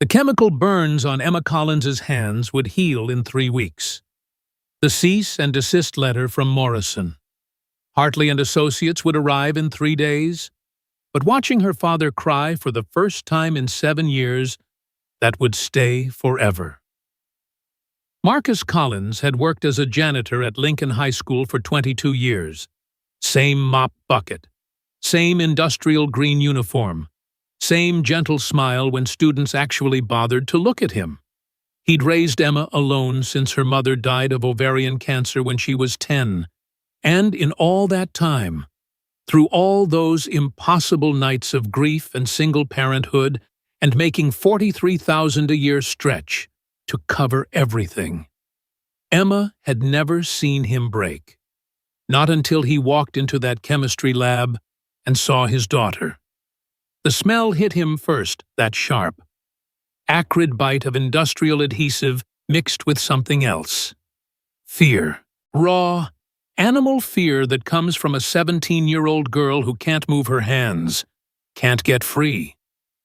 The chemical burns on Emma Collins's hands would heal in 3 weeks. The cease and desist letter from Morrison. Hartley and Associates would arrive in 3 days. But watching her father cry for the first time in 7 years, that would stay forever. Marcus Collins had worked as a janitor at Lincoln High School for 22 years. Same mop bucket. Same industrial green uniform. Same gentle smile when students actually bothered to look at him. He'd raised Emma alone since her mother died of ovarian cancer when she was 10. And in all that time, through all those impossible nights of grief and single parenthood and making $43,000 a year stretch to cover everything, Emma had never seen him break. Not until he walked into that chemistry lab and saw his daughter. The smell hit him first, that sharp, acrid bite of industrial adhesive mixed with something else. Fear. Raw, animal fear that comes from a 17-year-old girl who can't move her hands, can't get free,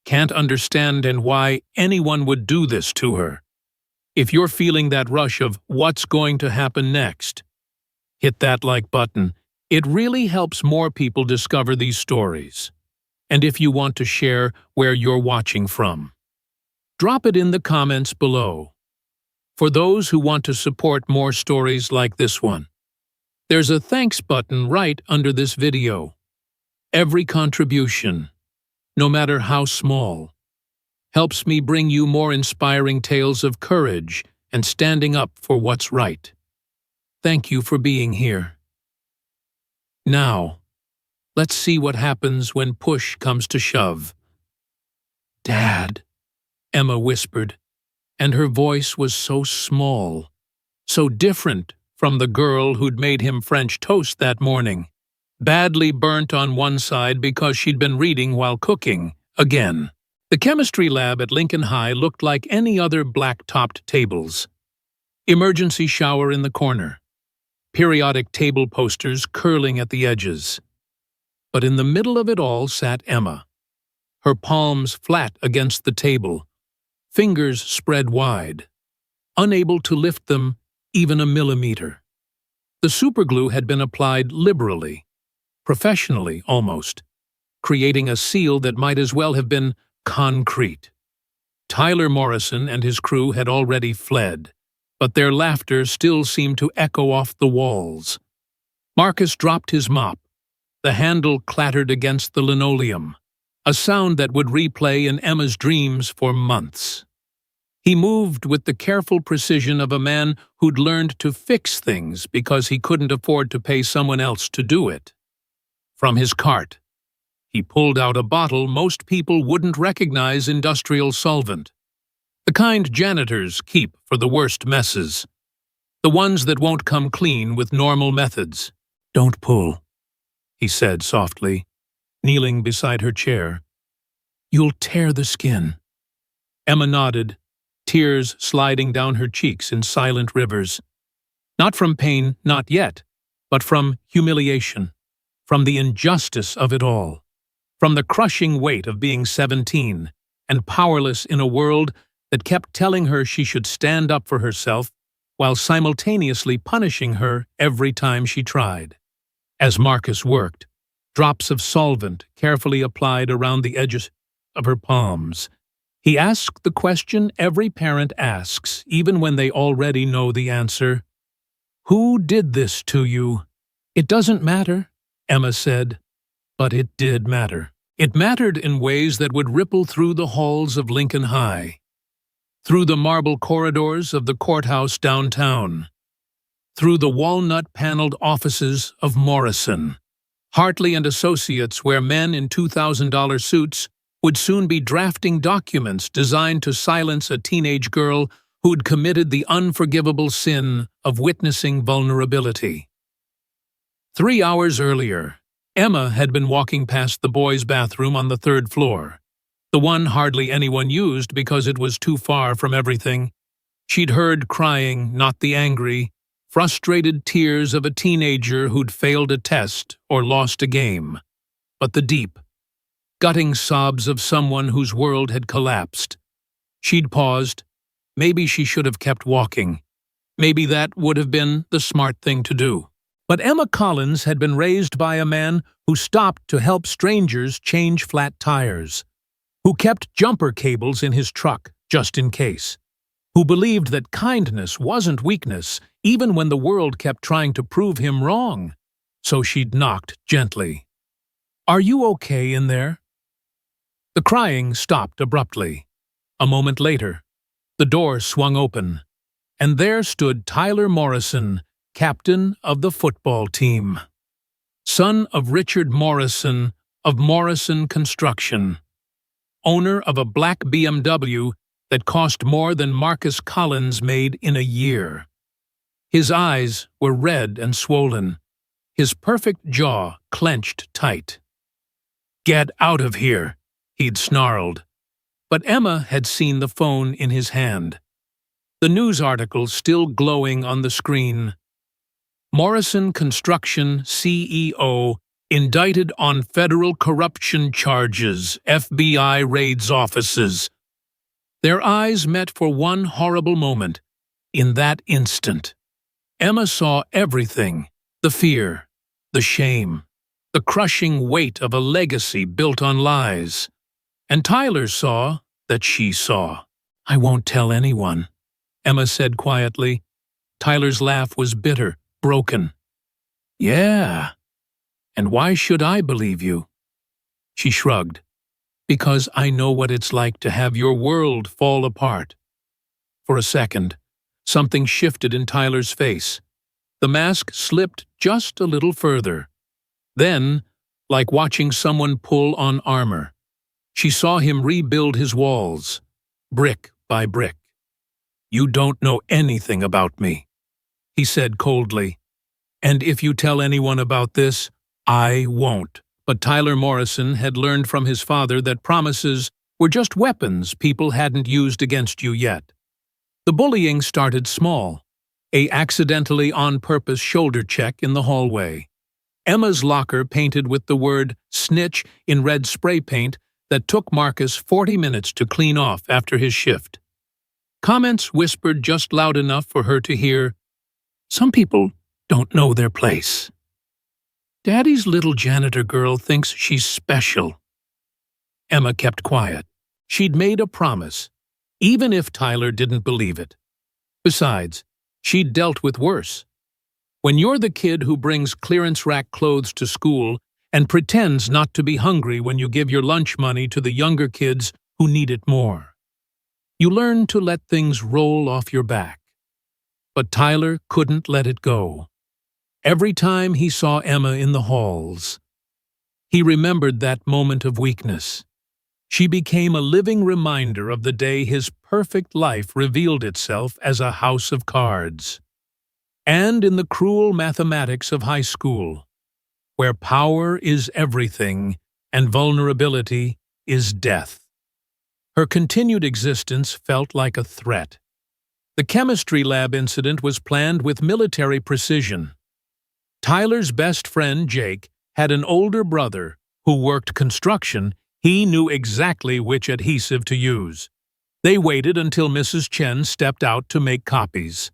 can't understand and why anyone would do this to her. If you're feeling that rush of what's going to happen next, hit that like button. It really helps more people discover these stories. And if you want to share where you're watching from, drop it in the comments below. For those who want to support more stories like this one, there's a thanks button right under this video. Every contribution, no matter how small, helps me bring you more inspiring tales of courage and standing up for what's right. Thank you for being here. Now, let's see what happens when push comes to shove. "Dad," Emma whispered, and her voice was so small, so different from the girl who'd made him French toast that morning, badly burnt on one side because she'd been reading while cooking, again. The chemistry lab at Lincoln High looked like any other black-topped tables. Emergency shower in the corner. Periodic table posters curling at the edges. But in the middle of it all sat Emma, her palms flat against the table, fingers spread wide, unable to lift them even a millimeter. The superglue had been applied liberally, professionally almost, creating a seal that might as well have been concrete. Tyler Morrison and his crew had already fled, but their laughter still seemed to echo off the walls. Marcus dropped his mop. The handle clattered against the linoleum, a sound that would replay in Emma's dreams for months. He moved with the careful precision of a man who'd learned to fix things because he couldn't afford to pay someone else to do it. From his cart, he pulled out a bottle most people wouldn't recognize industrial solvent. The kind janitors keep for the worst messes. The ones that won't come clean with normal methods. "Don't pull," he said softly, kneeling beside her chair. "You'll tear the skin." Emma nodded, tears sliding down her cheeks in silent rivers. Not from pain, not yet, but from humiliation, from the injustice of it all, from the crushing weight of being 17 and powerless in a world that kept telling her she should stand up for herself while simultaneously punishing her every time she tried. As Marcus worked, drops of solvent carefully applied around the edges of her palms, he asked the question every parent asks, even when they already know the answer. "Who did this to you?" "It doesn't matter," Emma said. But it did matter. It mattered in ways that would ripple through the halls of Lincoln High, through the marble corridors of the courthouse downtown, through the walnut-paneled offices of Morrison, Hartley and Associates, where men in $2,000 suits would soon be drafting documents designed to silence a teenage girl who'd committed the unforgivable sin of witnessing vulnerability. 3 hours earlier, Emma had been walking past the boys' bathroom on the 3rd floor, the one hardly anyone used because it was too far from everything. She'd heard crying, not the angry, frustrated tears of a teenager who'd failed a test or lost a game, but the deep, gutting sobs of someone whose world had collapsed. She'd paused. Maybe she should have kept walking. Maybe that would have been the smart thing to do. But Emma Collins had been raised by a man who stopped to help strangers change flat tires, who kept jumper cables in his truck just in case, who believed that kindness wasn't weakness even when the world kept trying to prove him wrong. So she'd knocked gently. "Are you okay in there?" The crying stopped abruptly. A moment later, the door swung open, and there stood Tyler Morrison, captain of the football team. Son of Richard Morrison of Morrison Construction, owner of a black BMW that cost more than Marcus Collins made in a year. His eyes were red and swollen, his perfect jaw clenched tight. "Get out of here," he'd snarled. But Emma had seen the phone in his hand. The news article still glowing on the screen. Morrison Construction CEO indicted on federal corruption charges, FBI raids offices. Their eyes met for one horrible moment. In that instant, Emma saw everything: the fear, the shame, the crushing weight of a legacy built on lies. And Tyler saw that she saw. "I won't tell anyone," Emma said quietly. Tyler's laugh was bitter, broken. "Yeah. And why should I believe you?" She shrugged. "Because I know what it's like to have your world fall apart." For a second, something shifted in Tyler's face. The mask slipped just a little further. Then, like watching someone pull on armor, she saw him rebuild his walls, brick by brick. "You don't know anything about me," he said coldly. "And if you tell anyone about this, I won't." But Tyler Morrison had learned from his father that promises were just weapons people hadn't used against you yet. The bullying started small, a accidentally on-purpose shoulder check in the hallway. Emma's locker painted with the word "snitch" in red spray paint that took Marcus 40 minutes to clean off after his shift. Comments whispered just loud enough for her to hear, "Some people don't know their place. Daddy's little janitor girl thinks she's special." Emma kept quiet. She'd made a promise, even if Tyler didn't believe it. Besides, she'd dealt with worse. When you're the kid who brings clearance rack clothes to school and pretends not to be hungry when you give your lunch money to the younger kids who need it more, you learn to let things roll off your back. But Tyler couldn't let it go. Every time he saw Emma in the halls, he remembered that moment of weakness. She became a living reminder of the day his perfect life revealed itself as a house of cards. And in the cruel mathematics of high school, where power is everything and vulnerability is death. Her continued existence felt like a threat. The chemistry lab incident was planned with military precision. Tyler's best friend, Jake, had an older brother who worked construction. He knew exactly which adhesive to use. They waited until Mrs. Chen stepped out to make copies,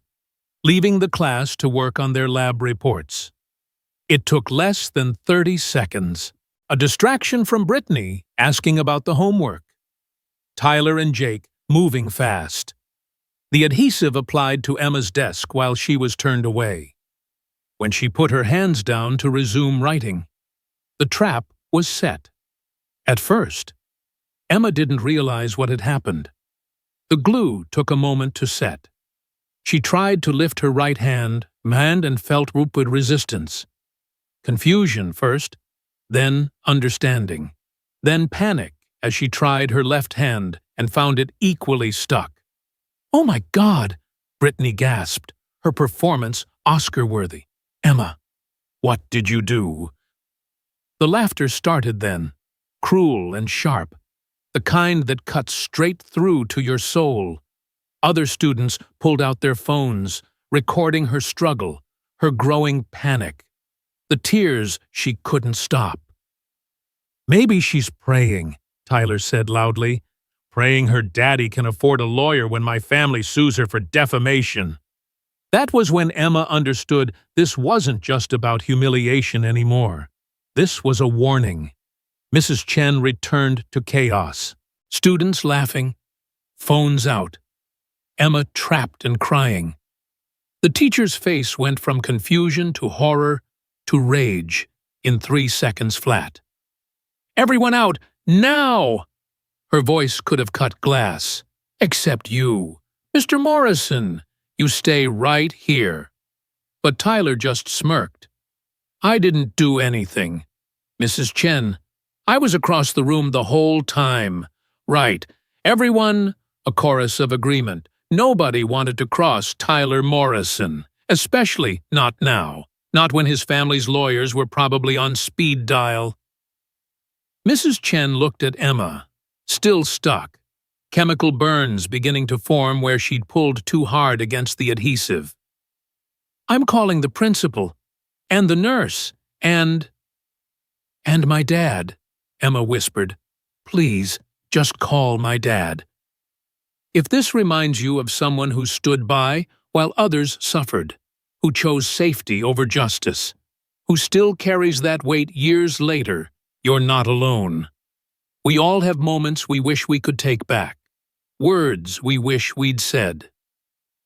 leaving the class to work on their lab reports. It took less than 30 seconds. A distraction from Brittany asking about the homework. Tyler and Jake moving fast. The adhesive applied to Emma's desk while she was turned away. When she put her hands down to resume writing, the trap was set. At first, Emma didn't realize what had happened. The glue took a moment to set. She tried to lift her right hand and felt with resistance. Confusion first, then understanding, then panic as she tried her left hand and found it equally stuck. "Oh my God!" Brittany gasped, her performance Oscar-worthy. "Emma, what did you do?" The laughter started then, cruel and sharp, the kind that cuts straight through to your soul. Other students pulled out their phones, recording her struggle, her growing panic, the tears she couldn't stop. "Maybe she's praying," Tyler said loudly. praying her daddy can afford a lawyer when my family sues her for defamation. That was when Emma understood this wasn't just about humiliation anymore. This was a warning. Mrs. Chen returned to chaos. Students laughing, phones out, Emma trapped and crying. The teacher's face went from confusion to horror to rage in 3 seconds flat. "Everyone out, now!" Her voice could have cut glass. "Except you. Mr. Morrison, you stay right here." But Tyler just smirked. "I didn't do anything. Mrs. Chen, I was across the room the whole time." "Right. Everyone," a chorus of agreement. Nobody wanted to cross Tyler Morrison, especially not now, not when his family's lawyers were probably on speed dial. Mrs. Chen looked at Emma, still stuck, chemical burns beginning to form where she'd pulled too hard against the adhesive. "I'm calling the principal, and the nurse, and my dad," Emma whispered. "Please, just call my dad." If this reminds you of someone who stood by while others suffered, who chose safety over justice, who still carries that weight years later, you're not alone. We all have moments we wish we could take back, words we wish we'd said.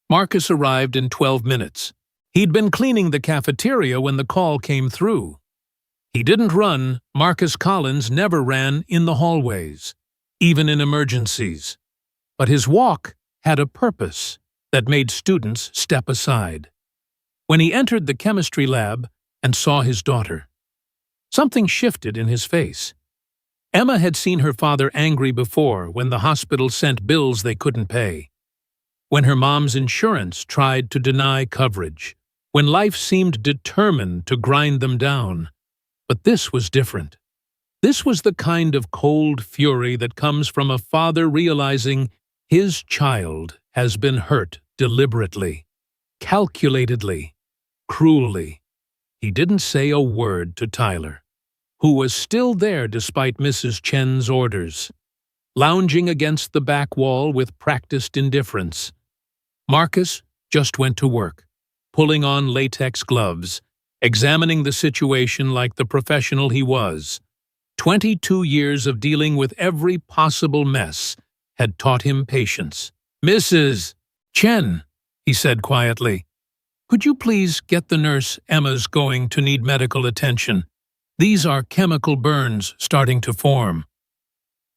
Marcus arrived in 12 minutes. He'd been cleaning the cafeteria when the call came through. He didn't run. Marcus Collins never ran in the hallways, even in emergencies. But his walk had a purpose that made students step aside. When he entered the chemistry lab and saw his daughter, something shifted in his face. Emma had seen her father angry before when the hospital sent bills they couldn't pay, when her mom's insurance tried to deny coverage, when life seemed determined to grind them down. But this was different. This was the kind of cold fury that comes from a father realizing his child has been hurt deliberately, calculatedly, cruelly. He didn't say a word to Tyler, who was still there despite Mrs. Chen's orders, lounging against the back wall with practiced indifference. Marcus just went to work, pulling on latex gloves, examining the situation like the professional he was. 22 years of dealing with every possible mess had taught him patience. "Mrs. Chen," he said quietly, "could you please get the nurse? Emma's going to need medical attention. These are chemical burns starting to form."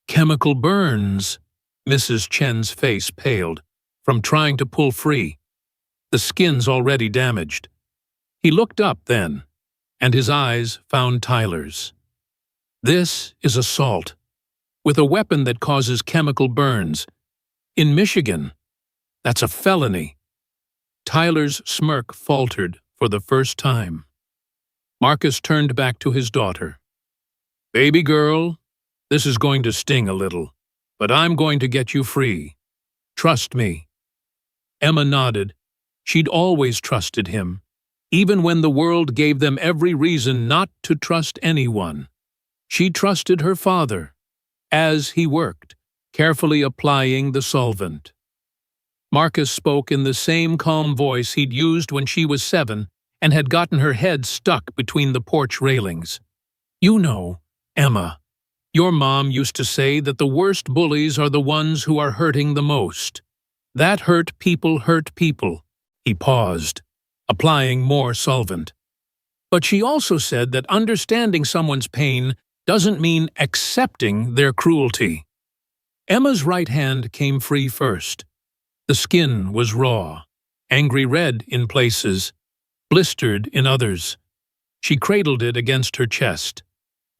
"Chemical burns?" Mrs. Chen's face paled from trying to pull free. "The skin's already damaged." He looked up then, and his eyes found Tyler's. "This is assault, with a weapon that causes chemical burns. In Michigan, that's a felony." Tyler's smirk faltered for the first time. Marcus turned back to his daughter. "Baby girl, this is going to sting a little, but I'm going to get you free. Trust me." Emma nodded. She'd always trusted him, even when the world gave them every reason not to trust anyone. She trusted her father, as he worked, carefully applying the solvent. Marcus spoke in the same calm voice he'd used when she was 7 and had gotten her head stuck between the porch railings. "You know, Emma, your mom used to say that the worst bullies are the ones who are hurting the most. That hurt people hurt people." He paused, applying more solvent. "But she also said that understanding someone's pain doesn't mean accepting their cruelty." Emma's right hand came free first. The skin was raw, angry red in places, blistered in others. She cradled it against her chest,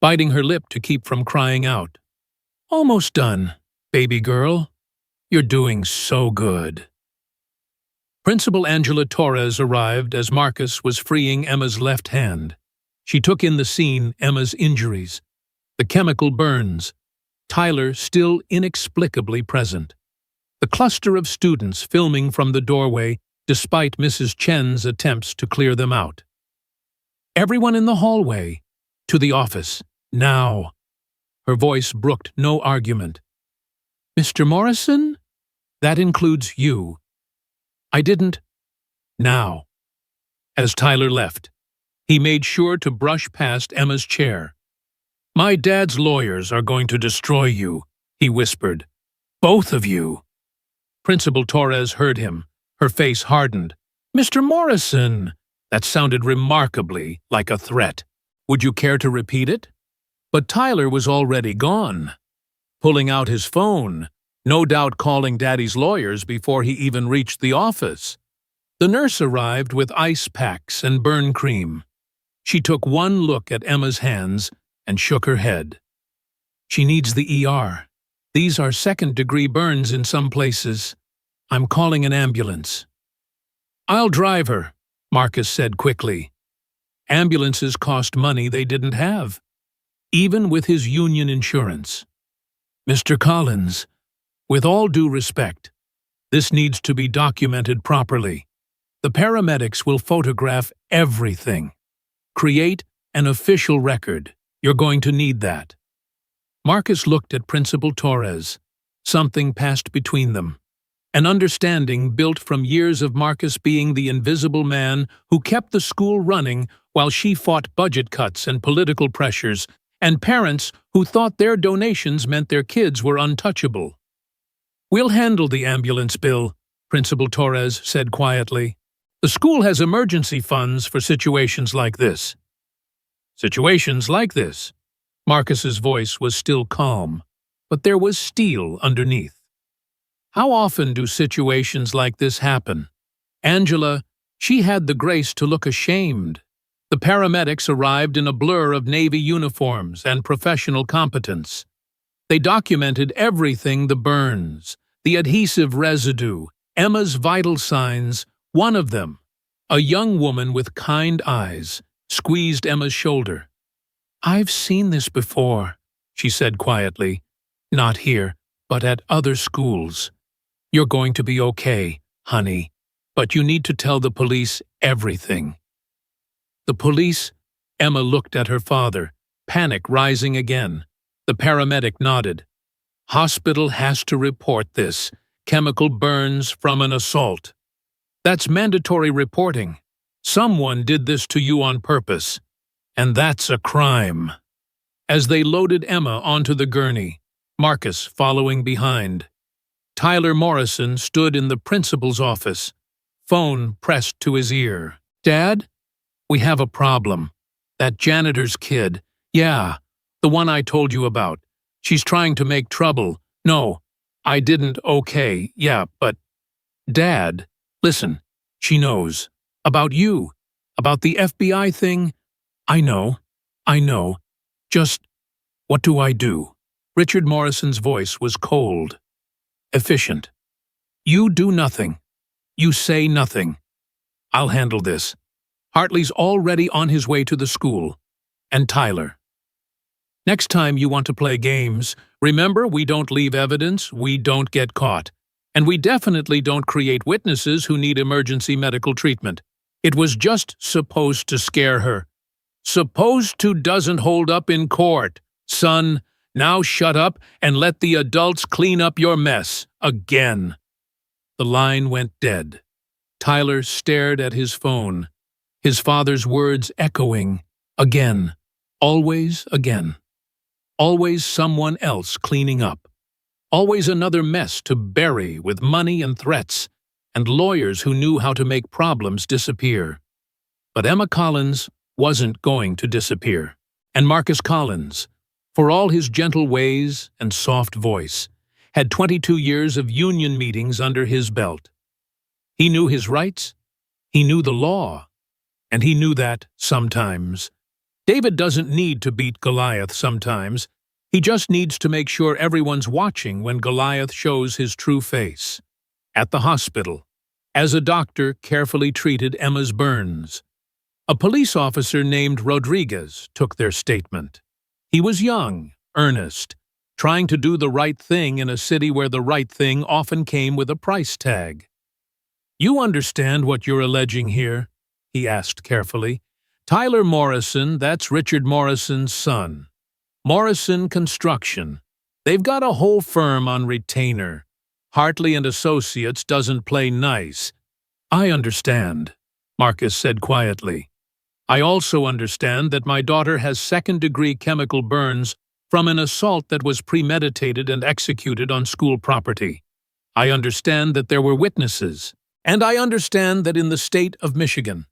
biting her lip to keep from crying out. "Almost done, baby girl. You're doing so good." Principal Angela Torres arrived as Marcus was freeing Emma's left hand. She took in the scene, Emma's injuries, the chemical burns, Tyler still inexplicably present, the cluster of students filming from the doorway despite Mrs. Chen's attempts to clear them out. "Everyone in the hallway, to the office, now." Her voice brooked no argument. Mr. Morrison? That includes you. I didn't. Now. As Tyler left, he made sure to brush past Emma's chair. My dad's lawyers are going to destroy you, he whispered. Both of you. Principal Torres heard him. Her face hardened. Mr. Morrison! That sounded remarkably like a threat. Would you care to repeat it? But Tyler was already gone. Pulling out his phone, no doubt calling Daddy's lawyers before he even reached the office. The nurse arrived with ice packs and burn cream. She took one look at Emma's hands and shook her head. She needs the ER. These are second-degree burns in some places. I'm calling an ambulance. I'll drive her, Marcus said quickly. Ambulances cost money they didn't have, even with his union insurance. Mr. Collins, with all due respect, this needs to be documented properly. The paramedics will photograph everything. Create an official record. You're going to need that. Marcus looked at Principal Torres. Something passed between them. An understanding built from years of Marcus being the invisible man who kept the school running while she fought budget cuts and political pressures, and parents who thought their donations meant their kids were untouchable. We'll handle the ambulance bill, Principal Torres said quietly. The school has emergency funds for situations like this. Situations like this? Marcus's voice was still calm, but there was steel underneath. How often do situations like this happen? Angela, she had the grace to look ashamed. The paramedics arrived in a blur of Navy uniforms and professional competence. They documented everything: the burns, the adhesive residue, Emma's vital signs. One of them, a young woman with kind eyes, squeezed Emma's shoulder. I've seen this before, she said quietly. Not here, but at other schools. You're going to be okay, honey, but you need to tell the police everything. The police? Emma looked at her father, panic rising again. The paramedic nodded. Hospital has to report this. Chemical burns from an assault. That's mandatory reporting. Someone did this to you on purpose, and that's a crime. As they loaded Emma onto the gurney, Marcus following behind, Tyler Morrison stood in the principal's office, phone pressed to his ear. Dad? We have a problem. That janitor's kid. Yeah, the one I told you about. She's trying to make trouble. No, I didn't. Okay, yeah, but... Dad, listen, she knows. About you. About the FBI thing. I know. Just, what do I do? Richard Morrison's voice was cold. Efficient. You do nothing. You say nothing. I'll handle this. Hartley's already on his way to the school. And Tyler. Next time you want to play games, remember we don't leave evidence, we don't get caught. And we definitely don't create witnesses who need emergency medical treatment. It was just supposed to scare her. Supposed to doesn't hold up in court. Son, now shut up and let the adults clean up your mess. Again. The line went dead. Tyler stared at his phone, his father's words echoing. Again. Always again. Always someone else cleaning up. Always another mess to bury with money and threats, and lawyers who knew how to make problems disappear. But Emma Collins wasn't going to disappear. And Marcus Collins, for all his gentle ways and soft voice, had 22 years of union meetings under his belt. He knew his rights, he knew the law, and he knew that, sometimes, David doesn't need to beat Goliath sometimes. He just needs to make sure everyone's watching when Goliath shows his true face. At the hospital, as a doctor carefully treated Emma's burns, a police officer named Rodriguez took their statement. He was young, earnest, trying to do the right thing in a city where the right thing often came with a price tag. You understand what you're alleging here? He asked carefully. Tyler Morrison, that's Richard Morrison's son. Morrison Construction. They've got a whole firm on retainer. Hartley and Associates doesn't play nice. I understand, Marcus said quietly. I also understand that my daughter has second-degree chemical burns from an assault that was premeditated and executed on school property. I understand that there were witnesses, and I understand that in the state of Michigan,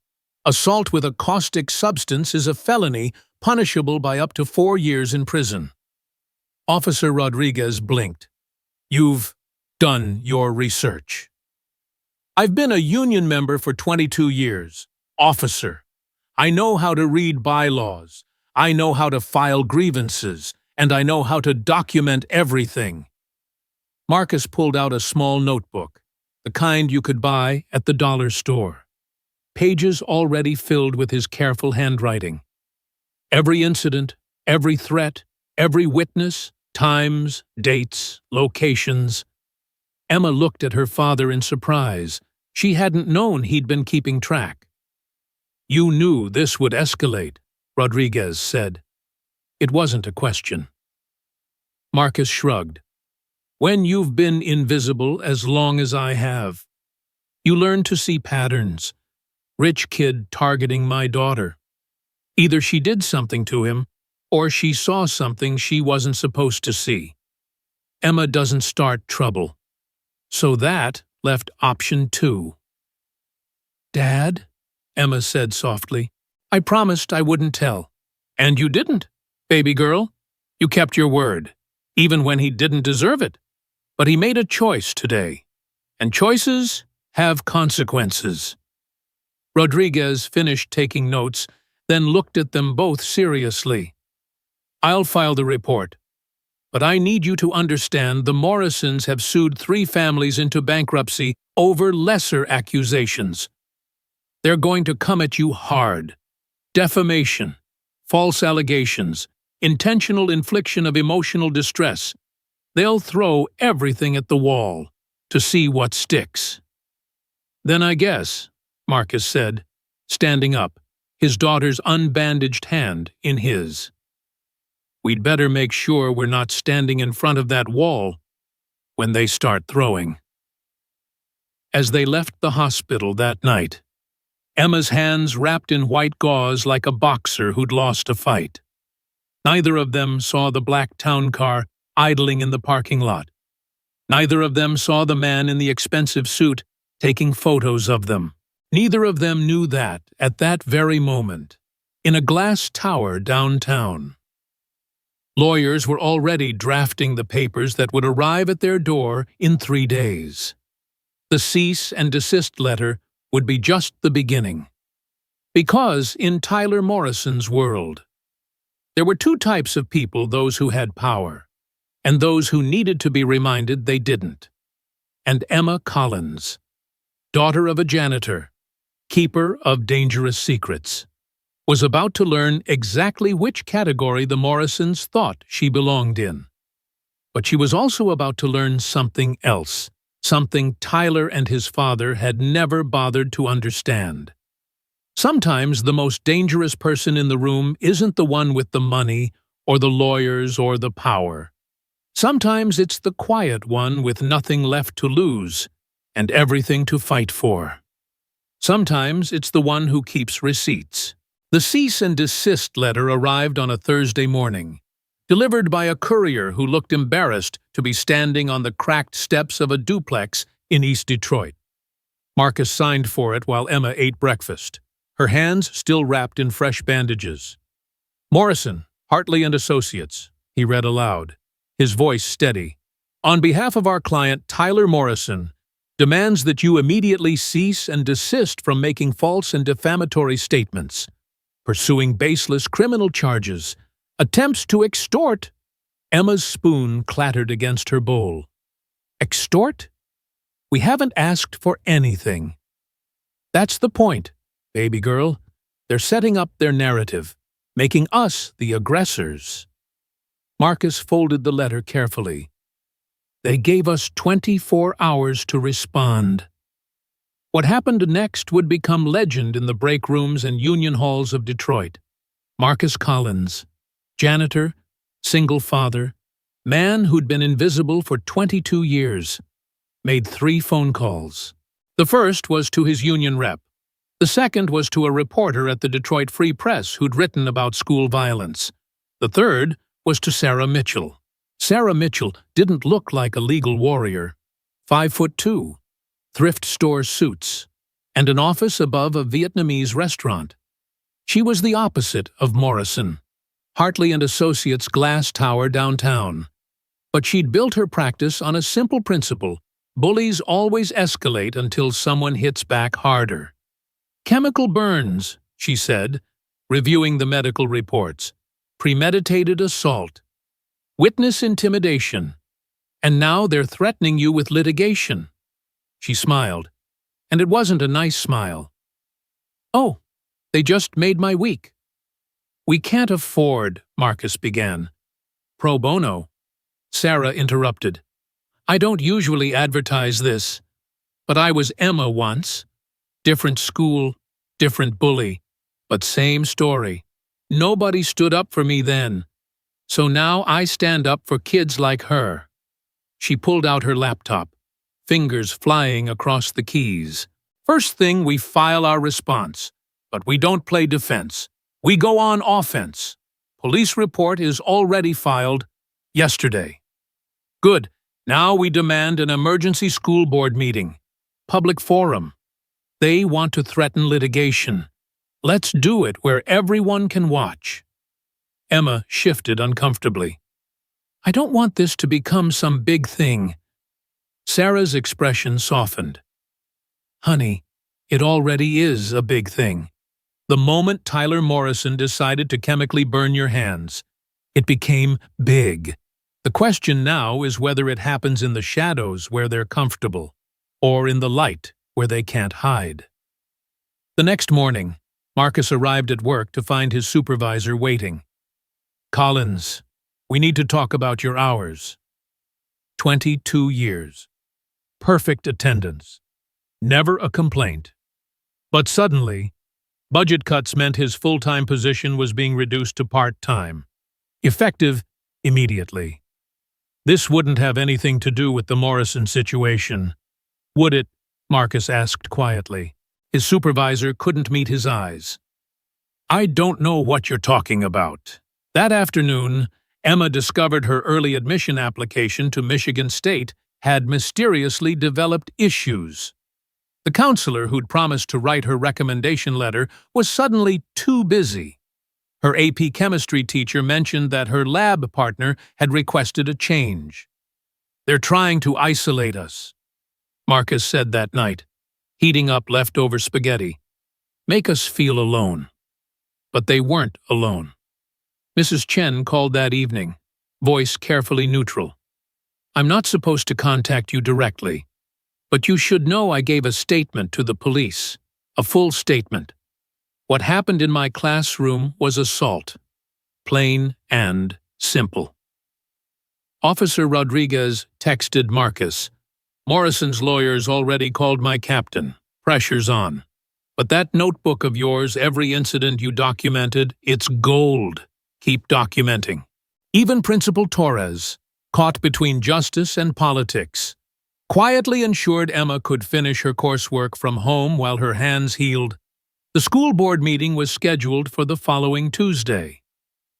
assault with a caustic substance is a felony punishable by up to 4 years in prison. Officer Rodriguez blinked. You've done your research. I've been a union member for 22 years. Officer, I know how to read bylaws, I know how to file grievances, and I know how to document everything. Marcus pulled out a small notebook, the kind you could buy at the dollar store. Pages already filled with his careful handwriting. Every incident, every threat, every witness, times, dates, locations. Emma looked at her father in surprise. She hadn't known he'd been keeping track. You knew this would escalate, Rodriguez said. It wasn't a question. Marcus shrugged. When you've been invisible as long as I have, you learn to see patterns. Rich kid targeting my daughter. Either she did something to him, or she saw something she wasn't supposed to see. Emma doesn't start trouble. So that left option 2. Dad? Emma said softly. I promised I wouldn't tell. And you didn't, baby girl. You kept your word, even when he didn't deserve it. But he made a choice today. And choices have consequences. Rodriguez finished taking notes, then looked at them both seriously. I'll file the report. But I need you to understand the Morrisons have sued 3 families into bankruptcy over lesser accusations. They're going to come at you hard. Defamation, false allegations, intentional infliction of emotional distress. They'll throw everything at the wall to see what sticks. Then I guess, Marcus said, standing up, his daughter's unbandaged hand in his. We'd better make sure we're not standing in front of that wall when they start throwing. As they left the hospital that night, Emma's hands wrapped in white gauze like a boxer who'd lost a fight. Neither of them saw the black town car idling in the parking lot. Neither of them saw the man in the expensive suit taking photos of them. Neither of them knew that, at that very moment, in a glass tower downtown. Lawyers were already drafting the papers that would arrive at their door in 3 days. The cease and desist letter would be just the beginning. Because in Tyler Morrison's world, there were 2 types of people, those who had power, and those who needed to be reminded they didn't. And Emma Collins, daughter of a janitor, keeper of dangerous secrets, was about to learn exactly which category the Morrisons thought she belonged in. But she was also about to learn something else, something Tyler and his father had never bothered to understand. Sometimes the most dangerous person in the room isn't the one with the money, or the lawyers, or the power. Sometimes it's the quiet one with nothing left to lose and everything to fight for. Sometimes it's the one who keeps receipts. The cease and desist letter arrived on a Thursday morning, delivered by a courier who looked embarrassed to be standing on the cracked steps of a duplex in East Detroit. Marcus signed for it while Emma ate breakfast, her hands still wrapped in fresh bandages. Morrison, Hartley and Associates, he read aloud, his voice steady. On behalf of our client, Tyler Morrison, demands that you immediately cease and desist from making false and defamatory statements, pursuing baseless criminal charges, attempts to extort. Emma's spoon clattered against her bowl. Extort? We haven't asked for anything. That's the point, baby girl. They're setting up their narrative, making us the aggressors. Marcus folded the letter carefully. They gave us 24 hours to respond. What happened next would become legend in the break rooms and union halls of Detroit. Marcus Collins, janitor, single father, Man who'd been invisible for 22 years. Made 3 phone calls. The first was to his union rep. The second was to a reporter at the Detroit Free Press who'd written about school violence. The third was to Sarah Mitchell. Sarah Mitchell didn't look like a legal warrior. 5'2", thrift store suits, and an office above a Vietnamese restaurant. She was the opposite of Morrison, Hartley and Associates glass tower downtown. But she'd built her practice on a simple principle: bullies always escalate until someone hits back harder. Chemical burns, she said, reviewing the medical reports. Premeditated assault. Witness intimidation. And now they're threatening you with litigation. She smiled, and it wasn't a nice smile. Oh, they just made my week. We can't afford, Marcus began. Pro bono. Sarah interrupted. I don't usually advertise this, but I was Emma once. Different school, different bully, but same story. Nobody stood up for me then, so now I stand up for kids like her. She pulled out her laptop, fingers flying across the keys. First thing, we file our response, but we don't play defense. We go on offense. Police report is already filed yesterday. Good. Now we demand an emergency school board meeting. Public forum. They want to threaten litigation. Let's do it where everyone can watch. Emma shifted uncomfortably. I don't want this to become some big thing. Sarah's expression softened. Honey, it already is a big thing. The moment Tyler Morrison decided to chemically burn your hands, it became big. The question now is whether it happens in the shadows where they're comfortable, or in the light where they can't hide. The next morning, Marcus arrived at work to find his supervisor waiting. Collins, we need to talk about your hours. 22 years. Perfect attendance. Never a complaint. But suddenly, budget cuts meant his full-time position was being reduced to part-time. Effective immediately. This wouldn't have anything to do with the Morrison situation, would it? Marcus asked quietly. His supervisor couldn't meet his eyes. I don't know what you're talking about. That afternoon, Emma discovered her early admission application to Michigan State had mysteriously developed issues. The counselor who'd promised to write her recommendation letter was suddenly too busy. Her AP chemistry teacher mentioned that her lab partner had requested a change. They're trying to isolate us, Marcus said that night, heating up leftover spaghetti. Make us feel alone. But they weren't alone. Mrs. Chen called that evening, voice carefully neutral. I'm not supposed to contact you directly, but you should know I gave a statement to the police, a full statement. What happened in my classroom was assault. Plain and simple. Officer Rodriguez texted Marcus. Morrison's lawyers already called my captain. Pressure's on. But that notebook of yours, every incident you documented, it's gold. Keep documenting. Even Principal Torres, caught between justice and politics, quietly ensured Emma could finish her coursework from home while her hands healed. The school board meeting was scheduled for the following Tuesday.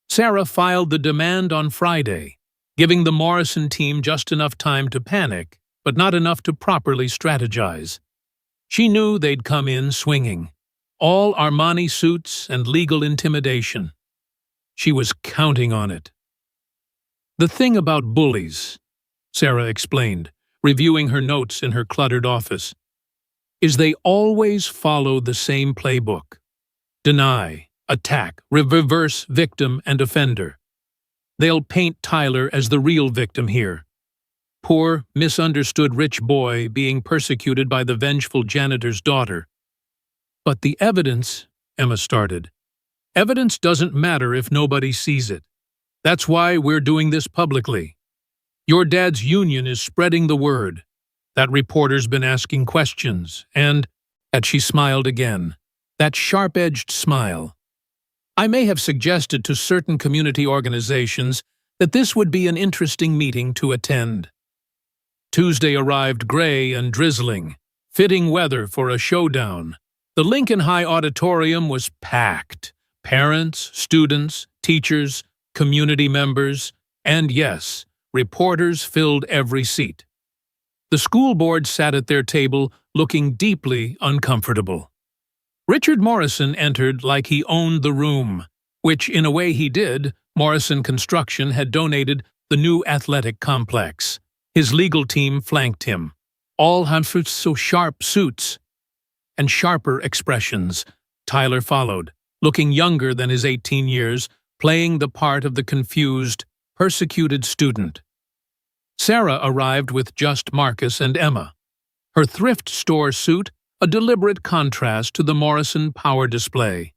Sarah filed the demand on Friday, giving the Morrison team just enough time to panic, but not enough to properly strategize. She knew they'd come in swinging. All Armani suits and legal intimidation. She was counting on it. The thing about bullies, Sarah explained, reviewing her notes in her cluttered office, is they always follow the same playbook. Deny, attack, reverse victim and offender. They'll paint Tyler as the real victim here. Poor, misunderstood rich boy being persecuted by the vengeful janitor's daughter. But the evidence, Emma started. Evidence doesn't matter if nobody sees it. That's why we're doing this publicly. Your dad's union is spreading the word. That reporter's been asking questions, and she smiled again, that sharp-edged smile. I may have suggested to certain community organizations that this would be an interesting meeting to attend. Tuesday arrived gray and drizzling, fitting weather for a showdown. The Lincoln High auditorium was packed. Parents, students, teachers, community members, and yes, reporters filled every seat. The school board sat at their table looking deeply uncomfortable. Richard Morrison entered like he owned the room, which in a way he did. Morrison Construction had donated the new athletic complex. His legal team flanked him. All had so sharp suits and sharper expressions. Tyler followed, looking younger than his 18 years, playing the part of the confused, persecuted student. Sarah arrived with just Marcus and Emma. Her thrift store suit, a deliberate contrast to the Morrison power display.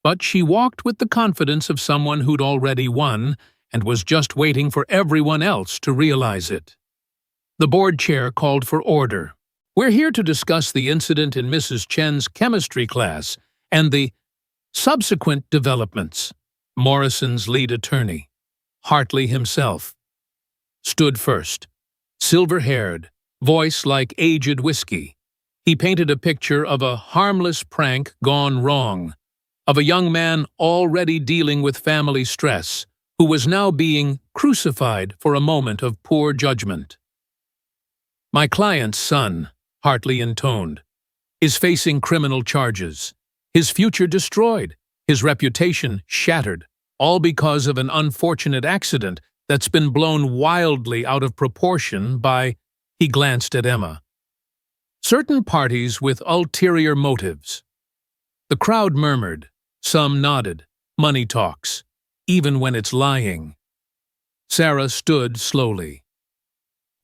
But she walked with the confidence of someone who'd already won and was just waiting for everyone else to realize it. The board chair called for order. We're here to discuss the incident in Mrs. Chen's chemistry class and the subsequent developments. Morrison's lead attorney, Hartley himself, stood first. Silver-haired, voice like aged whiskey. He painted a picture of a harmless prank gone wrong, of a young man already dealing with family stress, who was now being crucified for a moment of poor judgment. My client's son, Hartley intoned, is facing criminal charges. His future destroyed, his reputation shattered, all because of an unfortunate accident that's been blown wildly out of proportion by, he glanced at Emma, certain parties with ulterior motives. The crowd murmured, some nodded, money talks, even when it's lying. Sarah stood slowly.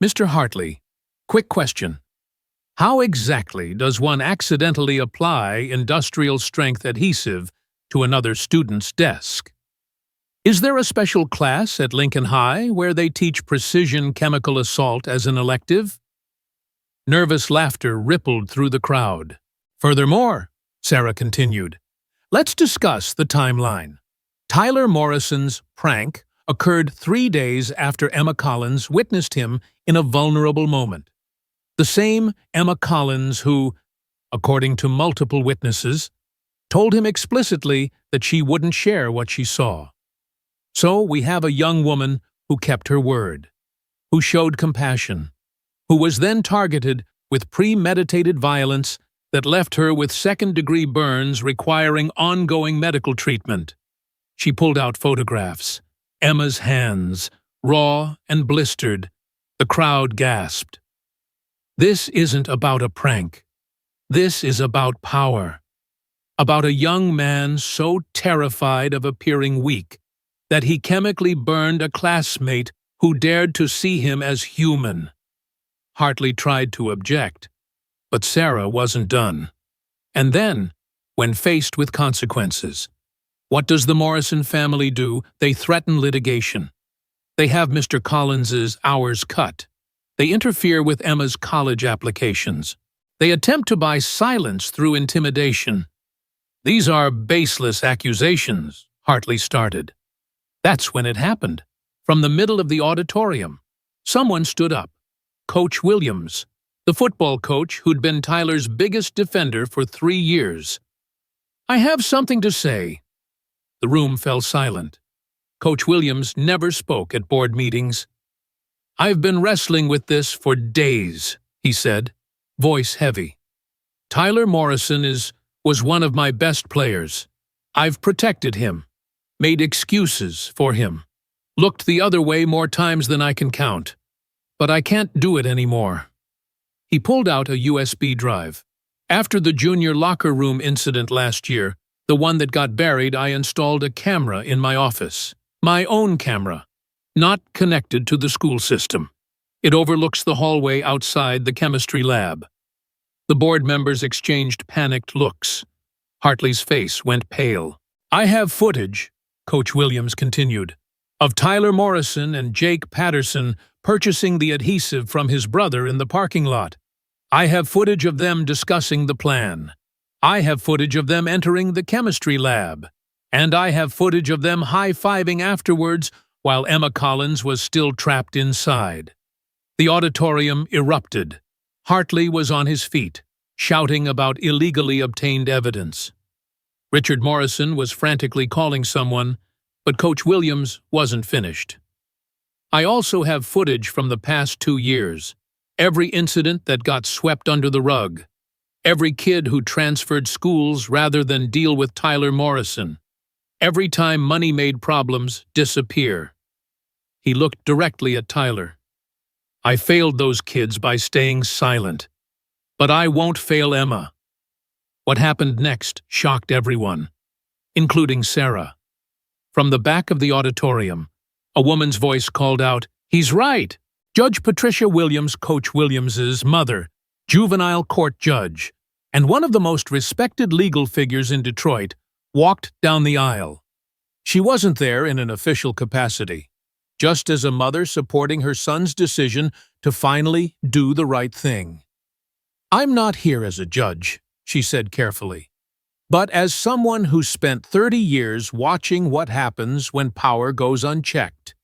Mr. Hartley, quick question. How exactly does one accidentally apply industrial-strength adhesive to another student's desk? Is there a special class at Lincoln High where they teach precision chemical assault as an elective? Nervous laughter rippled through the crowd. Furthermore, Sarah continued, let's discuss the timeline. Tyler Morrison's prank occurred 3 days after Emma Collins witnessed him in a vulnerable moment. The same Emma Collins who, according to multiple witnesses, told him explicitly that she wouldn't share what she saw. So we have a young woman who kept her word, who showed compassion, who was then targeted with premeditated violence that left her with second-degree burns requiring ongoing medical treatment. She pulled out photographs. Emma's hands, raw and blistered. The crowd gasped. This isn't about a prank. This is about power. About a young man so terrified of appearing weak that he chemically burned a classmate who dared to see him as human. Hartley tried to object, but Sarah wasn't done. And then, when faced with consequences, what does the Morrison family do? They threaten litigation. They have Mr. Collins's hours cut. They interfere with Emma's college applications. They attempt to buy silence through intimidation. These are baseless accusations, Hartley started. That's when it happened. From the middle of the auditorium, someone stood up. Coach Williams, the football coach who'd been Tyler's biggest defender for 3 years. I have something to say. The room fell silent. Coach Williams never spoke at board meetings. I've been wrestling with this for days, he said, voice heavy. Tyler Morrison was one of my best players. I've protected him, made excuses for him, looked the other way more times than I can count. But I can't do it anymore. He pulled out a USB drive. After the junior locker room incident last year, the one that got buried, I installed a camera in my office. My own camera, not connected to the school system. It overlooks the hallway outside the chemistry lab. The board members exchanged panicked looks. Hartley's face went pale. I have footage, Coach Williams continued, of Tyler Morrison and Jake Patterson purchasing the adhesive from his brother in the parking lot. I have footage of them discussing the plan. I have footage of them entering the chemistry lab. And I have footage of them high-fiving afterwards while Emma Collins was still trapped inside. The auditorium erupted. Hartley was on his feet, shouting about illegally obtained evidence. Richard Morrison was frantically calling someone, but Coach Williams wasn't finished. I also have footage from the past 2 years. Every incident that got swept under the rug. Every kid who transferred schools rather than deal with Tyler Morrison. Every time money made problems disappear. He looked directly at Tyler. I failed those kids by staying silent. But I won't fail Emma. What happened next shocked everyone, including Sarah. From the back of the auditorium, a woman's voice called out, "He's right! Judge Patricia Williams, Coach Williams's mother, juvenile court judge, and one of the most respected legal figures in Detroit, walked down the aisle. She wasn't there in an official capacity, just as a mother supporting her son's decision to finally do the right thing. I'm not here as a judge," she said carefully, "but as someone who spent 30 years watching what happens when power goes unchecked,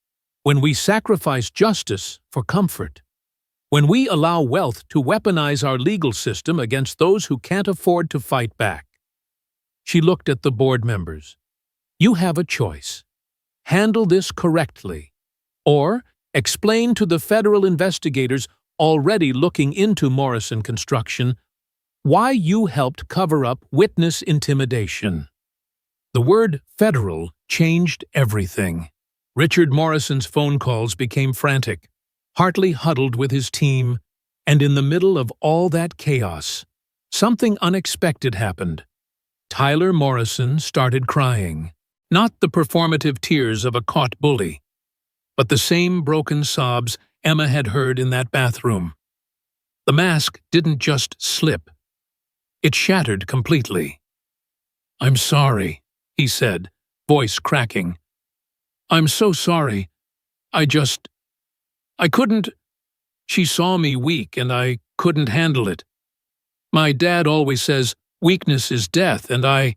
when we sacrifice justice for comfort, when we allow wealth to weaponize our legal system against those who can't afford to fight back." She looked at the board members. "You have a choice. Handle this correctly, or explain to the federal investigators already looking into Morrison construction why you helped cover up witness intimidation." The word federal changed everything. Richard Morrison's phone calls became frantic. Hartley huddled with his team, and in the middle of all that chaos, something unexpected happened. Tyler Morrison started crying. Not the performative tears of a caught bully, but the same broken sobs Emma had heard in that bathroom. The mask didn't just slip. It shattered completely. "I'm sorry," he said, voice cracking. "I'm so sorry. I couldn't. She saw me weak and I couldn't handle it. My dad always says weakness is death, and I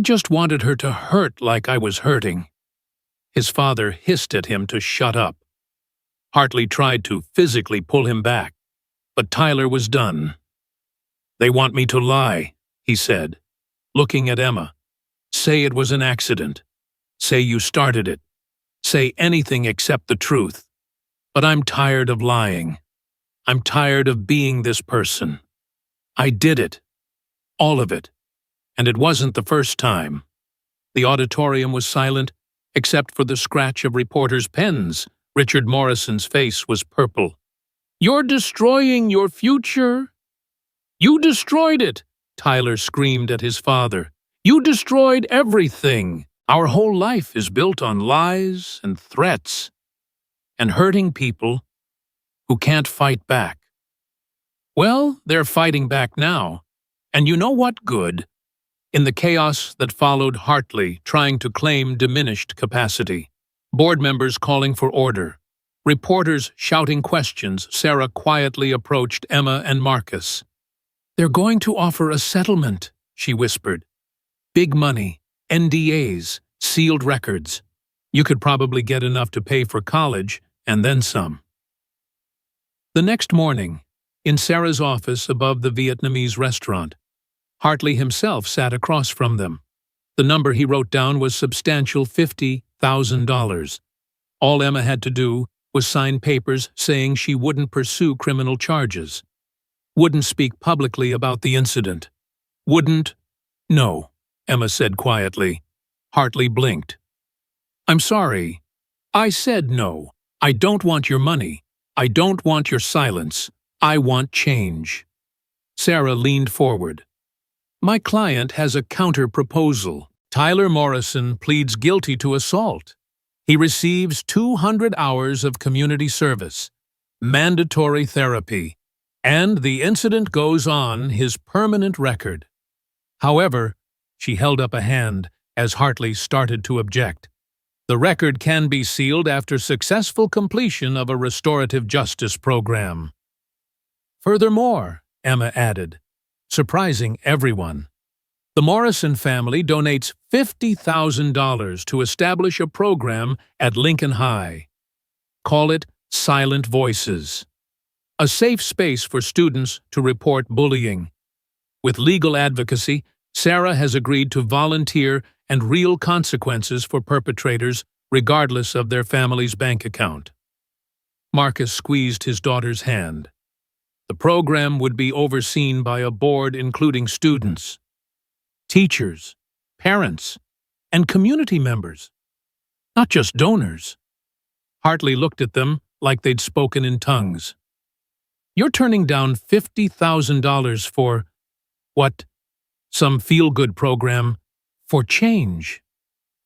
just wanted her to hurt like I was hurting." His father hissed at him to shut up. Hartley tried to physically pull him back, but Tyler was done. "They want me to lie," he said, looking at Emma. "Say it was an accident. Say you started it. Say anything except the truth. But I'm tired of lying. I'm tired of being this person. I did it. All of it. And it wasn't the first time." The auditorium was silent, except for the scratch of reporters' pens. Richard Morrison's face was purple. "You're destroying your future. You destroyed it," Tyler screamed at his father. "You destroyed everything. Our whole life is built on lies and threats and hurting people who can't fight back." Well, they're fighting back now. And you know what good? In the chaos that followed Hartley trying to claim diminished capacity, board members calling for order, reporters shouting questions, Sarah quietly approached Emma and Marcus. "They're going to offer a settlement," she whispered. "Big money, NDAs, sealed records. You could probably get enough to pay for college, and then some." The next morning, in Sarah's office above the Vietnamese restaurant, Hartley himself sat across from them. The number he wrote down was substantial $50,000. All Emma had to do was sign papers saying she wouldn't pursue criminal charges, wouldn't speak publicly about the incident. Wouldn't? "No," Emma said quietly. Hartley blinked. "I'm sorry. I said no. I don't want your money. I don't want your silence. I want change." Sarah leaned forward. "My client has a counter-proposal. Tyler Morrison pleads guilty to assault. He receives 200 hours of community service, mandatory therapy, and the incident goes on his permanent record." However, she held up a hand as Hartley started to object. "The record can be sealed after successful completion of a restorative justice program." "Furthermore," Emma added, surprising everyone, The Morrison family donates $50,000 to establish a program at Lincoln High. Call it Silent Voices, a safe space for students to report bullying. With legal advocacy, Sarah has agreed to volunteer and real consequences for perpetrators regardless of their family's bank account. Marcus squeezed his daughter's hand. The program would be overseen by a board including students, teachers, parents, and community members, not just donors. Hartley looked at them like they'd spoken in tongues. You're turning down $50,000 for, what, some feel-good program for change,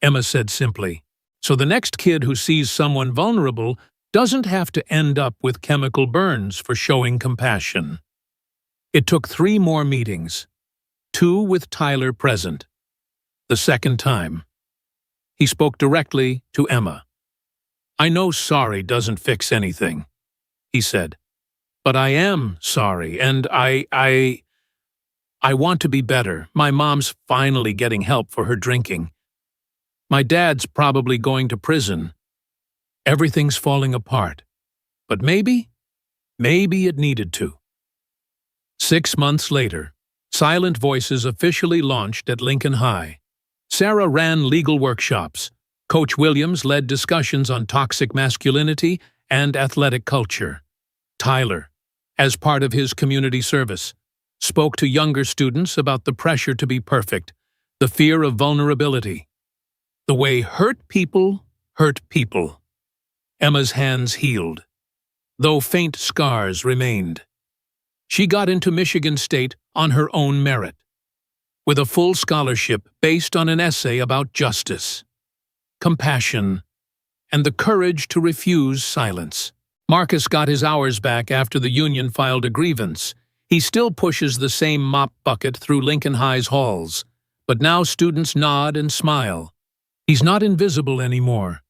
Emma said simply. So the next kid who sees someone vulnerable doesn't have to end up with chemical burns for showing compassion. It took 3 more meetings, 2 with Tyler present. The second time, he spoke directly to Emma. I know sorry doesn't fix anything, he said, but I am sorry, and I want to be better. My mom's finally getting help for her drinking. My dad's probably going to prison. Everything's falling apart. But maybe it needed to. 6 months later, Silent Voices officially launched at Lincoln High. Sarah ran legal workshops. Coach Williams led discussions on toxic masculinity and athletic culture. Tyler, as part of his community service, spoke to younger students about the pressure to be perfect, the fear of vulnerability, the way hurt people hurt people. Emma's hands healed, though faint scars remained. She got into Michigan State on her own merit, with a full scholarship based on an essay about justice, compassion, and the courage to refuse silence. Marcus got his hours back after the union filed a grievance. He still pushes the same mop bucket through Lincoln High's halls, but now students nod and smile. He's not invisible anymore.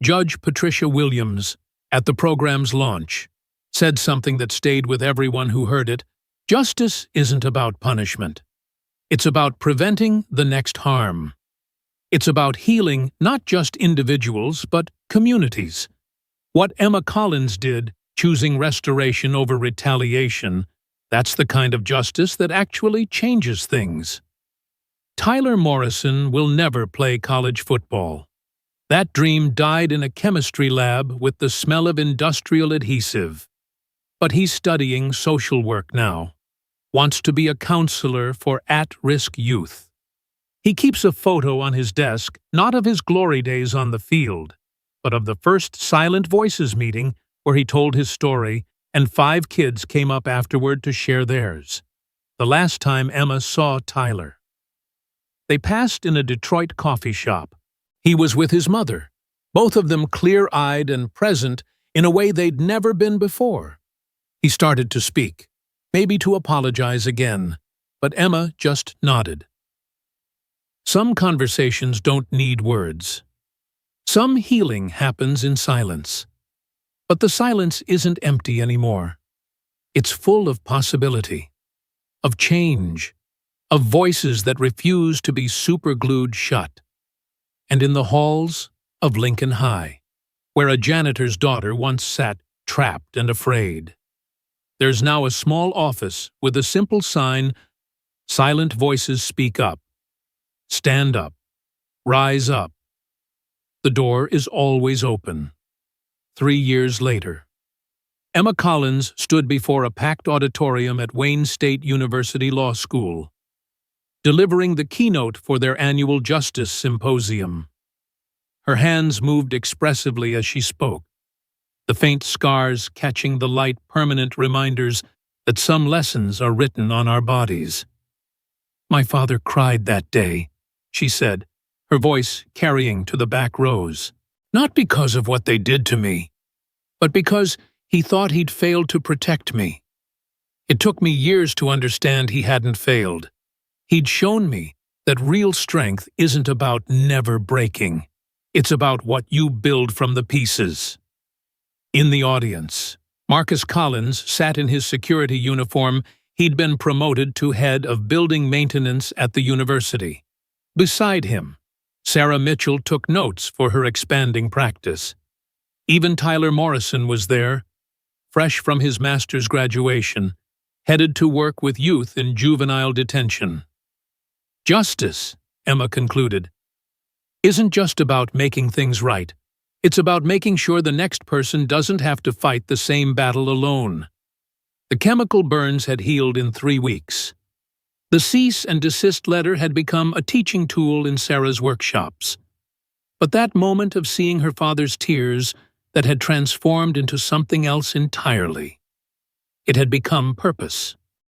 Judge Patricia Williams, at the program's launch, said something that stayed with everyone who heard it. Justice isn't about punishment. It's about preventing the next harm. It's about healing not just individuals, but communities. What Emma Collins did, choosing restoration over retaliation, that's the kind of justice that actually changes things. Tyler Morrison will never play college football. That dream died in a chemistry lab with the smell of industrial adhesive. But he's studying social work now, wants to be a counselor for at-risk youth. He keeps a photo on his desk, not of his glory days on the field, but of the first Silent Voices meeting where he told his story, and 5 kids came up afterward to share theirs. The last time Emma saw Tyler. They passed in a Detroit coffee shop. He was with his mother, both of them clear-eyed and present in a way they'd never been before. He started to speak, maybe to apologize again, but Emma just nodded. Some conversations don't need words. Some healing happens in silence. But the silence isn't empty anymore. It's full of possibility, of change, of voices that refuse to be superglued shut. And in the halls of Lincoln High, where a janitor's daughter once sat trapped and afraid, there's now a small office with a simple sign, Silent Voices Speak Up. Stand up. Rise up. The door is always open. 3 years later, Emma Collins stood before a packed auditorium at Wayne State University Law School, delivering the keynote for their annual Justice Symposium. Her hands moved expressively as she spoke, the faint scars catching the light permanent reminders that some lessons are written on our bodies. My father cried that day, she said, her voice carrying to the back rows. Not because of what they did to me, but because he thought he'd failed to protect me. It took me years to understand he hadn't failed. He'd shown me that real strength isn't about never breaking. It's about what you build from the pieces. In the audience, Marcus Collins sat in his security uniform, He'd been promoted to head of building maintenance at the university. Beside him, Sarah Mitchell took notes for her expanding practice. Even Tyler Morrison was there, fresh from his master's graduation, headed to work with youth in juvenile detention. Justice, Emma concluded, isn't just about making things right. It's about making sure the next person doesn't have to fight the same battle alone. The chemical burns had healed in 3 weeks. The cease and desist letter had become a teaching tool in Sarah's workshops. But that moment of seeing her father's tears that had transformed into something else entirely. It had become purpose.